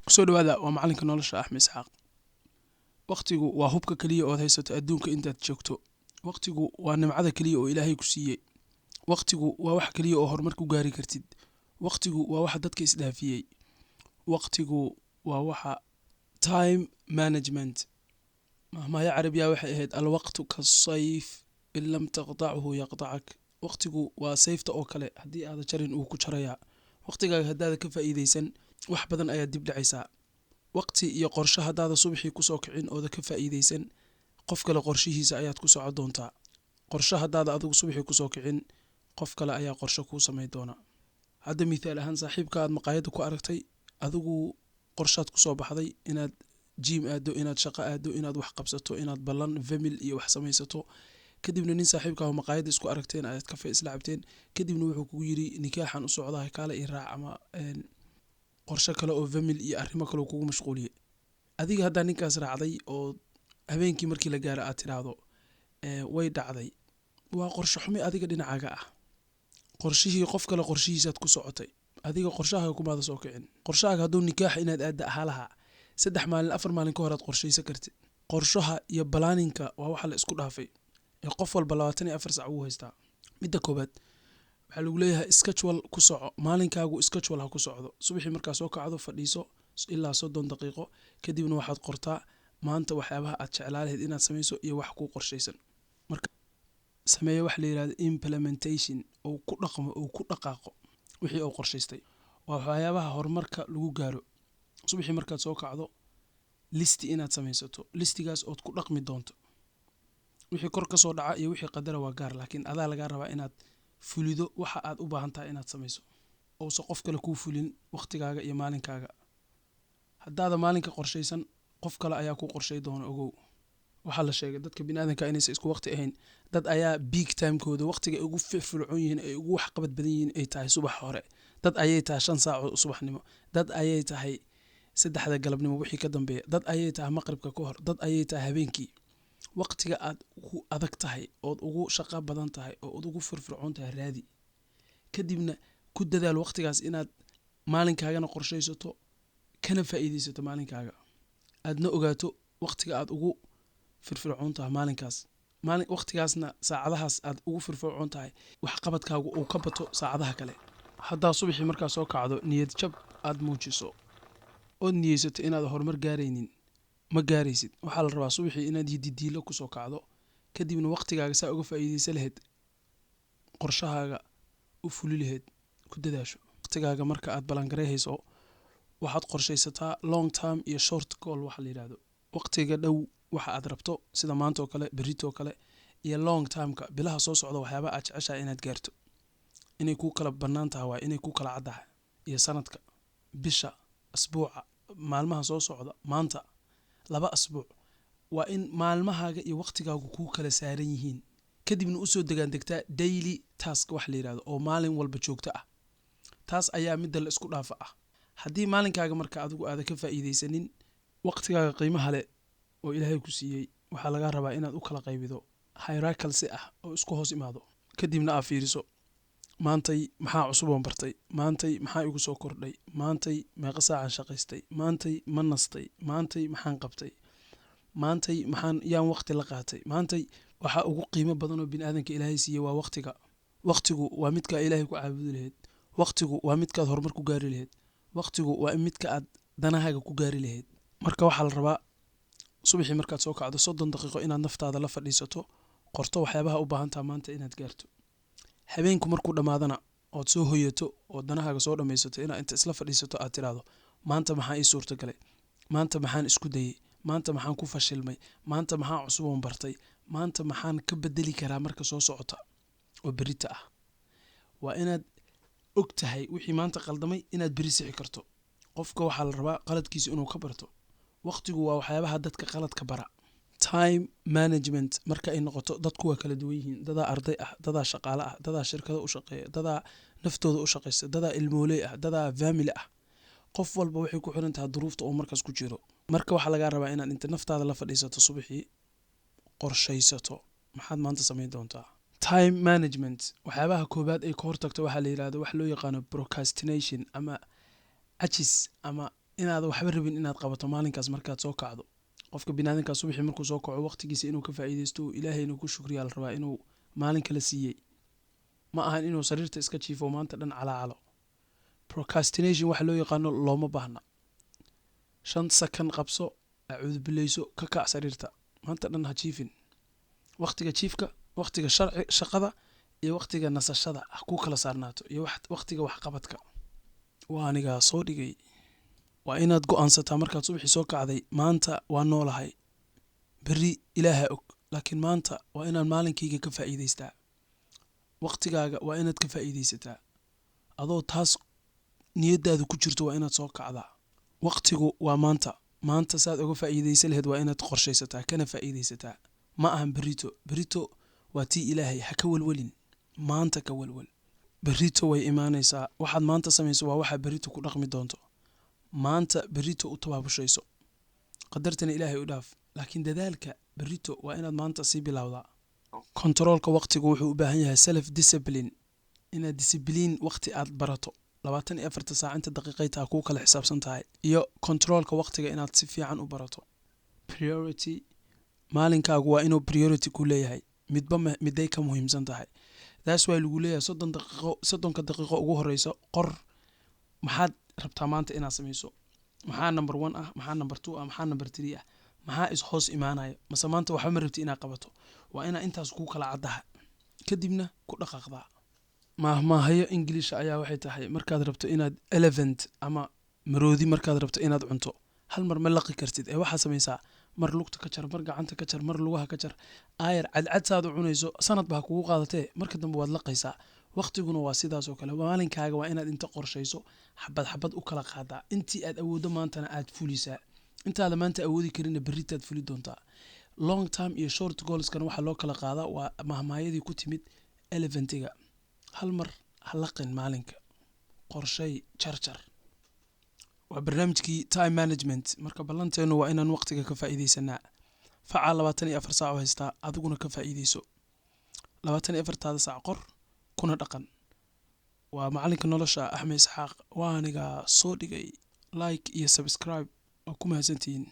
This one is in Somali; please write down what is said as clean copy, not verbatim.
kusoo dhawaada waa macalinka nolosha Axmed Isxaaq. Waqtigu waa hubka kaliya oo aad haysato adduunka intaad joogto. Waqtigu waa nimcada kaliya oo Ilaahay ku siiyey. Waqtigu waa wax kaliya oo horumar ku gaari kartid. Waqtigu waa waxa dadka isdhaafiyey. Waqtigu waa waxa time management. mahmaya carabiya waxay ahayd alwaqtu kasayf in lam taqtachu yaqtacak. Waqtigu waa sayfta oo kale haddii aad jarin uu ku jaraya. Waqtigaaga haddaad ka faa'iideysan wax badan ayaa dib dhacaysa. Waqti iyo qorshe haddaad subaxii ku soo kicin oo ka faa'iideysan qof kale qorshihiisa ayaad ku socon doontaa. Qorshe haddaad adigu subaxii ku soo kicin qof kale ayaa qorshe ku sameyn doona. Hadda midaal ahaan saaxiibka aad maqaayada ku aragtay adigu qorshaad ku soo baxday inaad gym aado, inaad shaqo aado, inaad wax qabsato, inaad ballan family iyo wax samaysato. kadibna nin saaxiibka ah maqaayada isku aragteen ayaad kafee isla cabteen kadibna wuxuu kugu yiri nikaaxan u socdaa kale i raac ama qorshe kale oo family iyo arrimo kale kugu mashquuliyay. Adiga hadda ninkaas raacday oo habeenkii markii la gaaro aad tiraahdo way dhacday. Waa qorshe xumi adiga dhinacaaga ah. Qorshihii qof kale qorshihiisaad ku socotay. Adiga qorshahaaga kuma soo kicin. Qorshahaaga hadduu nikaax inaad aad ahalaha 3 maalin 4 maalin ka hor aad qorshaysan kartid. Qorshaha iyo planning-ka waa waxa la isku dhaafay. qof walba 24 saac uu haystaa. Midda koobaad waxa lagu leeyahay schedule ku soco. Maalinkaagu schedule ha ku socdo. Subaxii markaa soo kacdo fadhiiso ilaa 30 daqiiqo kadibna waxaad qortaa maanta waxyaabaha aad jeclaan lahayd inaad sameyso iyo wax ku qorshaysan. Marka sameeyo wax la yiraahdo implementation oo ku dhaqmo oo ku dhaqaaqo wixii uu qorshaystay. Waa waxyaabaha horumarka lagu gaaro. Subaxii markaad soo kacdo list inaad sameysato. Listigaas oo ku dhaqmi doonto. wixii kor ka soo dhaca iyo wixii qadara waa gaar laakiin adaa laga rabaa inaad fulido waxa aad u baahan tahay inaad sameyso oo qof kale ku fulin waqtigaaga iyo maalinkaaga. haddaad maalinka qorshaysan qof kale ayaa ku qorshay doona ogow. waxa la sheegay dadka bini'aadanka inaysan isku waqti ahayn. dad ayaa peak time-kooda waqtiga ugu firfircoon yihiin ay ugu wax qabad badan yihiin ay tahay subax hore. dad ayay tahay 5 saac subaxnimo. dad ayay tahay 3 galabnimo wixii ka dambeeya. dad ayay tahay maqribka ka hor. dad ayay tahay habeenkii. waqtiga aad ugu adag tahay oo ugu shaqo badan tahay oo ugu firfircoon tahay raadi. kadibna ku dadaal waqtigaas inaad maalinkaagana qorshaysato kana faa'iideysato maalinkaaga. aadna ogaato waqtiga aad ugu firfircoon tahay maalinkaas. waqtigaasna saacadahaas aad ugu firfircoon tahay wax qabadkaagu uu ka bato saacadaha kale. haddaa subaxii markaa soo kacdo niyad jab aad muujiso oo niyeysato inaad horumar gaaraynin ma gaaraysid. waxaa la rabaa subaxii inaad yididiilo ku soo kacdo kadibna waqtigaaga saa uga faa'iideysan lahayd qorshahaaga u fuli lahayd ku dadaasho. waqtigaaga marka aad balangareeyso waxaad qorshaysataa long term iyo short goal waxa la yiraahdo. waqtiga dhow waxa aad rabto sida maanta oo kale berrito oo kale iyo long term-ka bilaha soo socda waxyaabo aad jeceshahay inaad gaarto. inay ku kala banaan tahay waa inay ku kala caddahay iyo sanadka bisha asbuuca maalmaha soo socda maanta 2 asbuuc waa in maalmahaaga iyo waqtigaagu ku kala saaran yihiin. kadibna u soo degtaa daily task wax la yiraahdo oo maalin walba joogto ah. taas ayaa mid la isku dhaafa ah. haddii maalinkaaga marka adigu aad ka faa'iideysanin waqtigaaga qiimaha leh oo Ilaahay ku siiyey waxa laga rabaa inaad u kala qaybido hierarchy ah oo isku hoos imaado. kadibna aad fiiriso maantay maxaa cusub oo bartay. maantay maxaa igu soo kordhay. maantay meeqa saacan shaqaystay. maantay ma nastay. maantay maxaan qabtay. maantay maxaan yaan waqti la qaatay. maantay waxa ugu qiimo badan oo bini'aadanka Ilaahay siiyey waa waqtiga. waqtigu waa midka Ilaahay ku caabudi lahayd. waqtigu waa midka horumar ku gaari lahayd. waqtigu waa midka aad danahaaga ku gaari lahayd. marka waxa la rabaa subaxii markaad soo kacdo 30 daqiiqo inaad naftaada la fadhiisato qorto waxyaabaha u baahan tahay maanta inaad gaarto. habeenku markuu dhamaadana ood soo hoyato oo danahaaga soo dhameysato inaad inta isla fadhiisato aad tiraahdo maanta maxaa ii suurta galay. maanta maxaan isku dayay. maanta maxaan ku fashilmay. maanta maxaa cusub oo bartay. maanta maxaan ka bedeli karaa marka soo socota oo berita ah. waa inaad og tahay wixii maanta qaldamay inaad beri sixi karto. qofka waxaa la rabaa qaladkiisa inuu ka barto. waqtigu waa waxyaabaha dadka qaladka bara. time management marka ay noqoto dadku waa kala duwan yihiin. dadaa arday ah, dadaa shaqaale ah, dadaa shirkado u shaqeeya, dadaa naftooda u shaqeysta, dadaa ilmooley ah, dadaa family ah. qof walba waxay ku xiran tahay duruufta oo markaas ku jiro. marka waxa laga rabaa inaad inta naftaada la fadhiisato subaxii qorshaysato maxaad maanta sameyn doontaa. time management waxyaabaha koobaad ay ka hortagto waxa la yiraahdo wax loo yaqaan procrastination ama ajis ama inaad waxba rabin inaad qabato maalinkaas markaad soo kacdo. qofka bini'aadamka subaxii markuu soo kaco waqtigiisa inuu ka faa'iideysto ilaahayna ku shukriyaa la rabaa inuu maalin kala siiyey, ma ahan inuu sariirta iska jiifo maanta dhan calaacalo. Procrastination waxa loo yaqaano looma baahna. 5 sakan qabso, acuudu bilayso, ka kac sariirta, maanta dhan ha jiifin. waqtiga jiifka, waqtiga shaqada iyo waqtiga nasashada ha ku kala saarnaato, iyo waqtiga waxqabadka. waa aniga soo dhigay. waa inaad go'aansataa markaad subaxii soo kacday, maanta waa noolahay, berri ilaaha og, laakiin maanta waa inaan maalinkayga ka faa'iidaystaa. waqtigaaga waa inaad ka faa'iidaysataa, adoo taas niyadaadu ku jirto waa inaad soo kacdaa. waqtigu waa maanta saad uga faa'iidaysan lahayd waa inaad qorshaysataa kana faa'iidaysataa, ma ahan berrito waa tii ilaahay, ha ka walwalin, maanta ka walwal. berrito way imaanaysaa, waxaad maanta samayso waa waxaa berrito ku dhaqmi doonto. maanta berrito u tabaabushayso, qadartana ilaahay u dhaaf, laakiin dadaalka berrito waa inaad maanta sii bilowdaa. kontaroolka waqtigu wuxuu u baahan yahay self discipline, inaad discibliin waqti aad barato. 24 saac inta daqiiqayta kuu kala xisaabsan tahay, iyo kontaroolka waqtiga inaad si fiican u barato. priority, maalinkaagu waa inuu priority ku leeyahay, miday ka muhiimsan tahay. taas waa lagu leeyahay 30 daqiiqo ugu horeyso qor maxaad rabtaa maanta inaad samayso, maxaa number 1 ah, maxaa number 2 ah, maxaa number 3 ah, maxaa is hoos imaanaya, mase maanta waxba ma rabti inaad qabato. waa inaa intaas ku kala caddaha, kadibna ku dhaqaaqdaa. mahmaahayo English ayaa waxay tahay markaad rabto inaad elephant ama maroodi markaad rabto inaad cunto, hal mar ma laqi kartid, waxaa samaysaa mar lugta ka jar, mar gacanta ka jar, mar lugaha ka jar, aayar cadcad saad u cunayso sanad baa kugu qaadatee, marka dambe waad laqaysaa. waqtiguna waa sidaas oo kale, maalinkaaga waa inaad inta qorshayso xabad u kala qaadaa, intii aad awooddo maantana aad fulisaa, intaada maanta awoodi karina berritaad fuli doontaa. long term iyo short goalskana waxaa loo kala qaadaa, waa mahmaayadii ku timid elephantga. hal mar ha laqin maalinka, qorshay, jarjar. waa barnaamijkii time management. marka ballanteenu waa inaan waqtiga ka faa'iidaysanaa. faca 24 saac oo haystaa, adiguna ka faa'iidayso. 24 saac qor kuna dhaqan. waa macalinka nolosha Axmed Isxaaq. waa aniga soo dhigay. like iyo subscribe waa ku mahadsantihiin.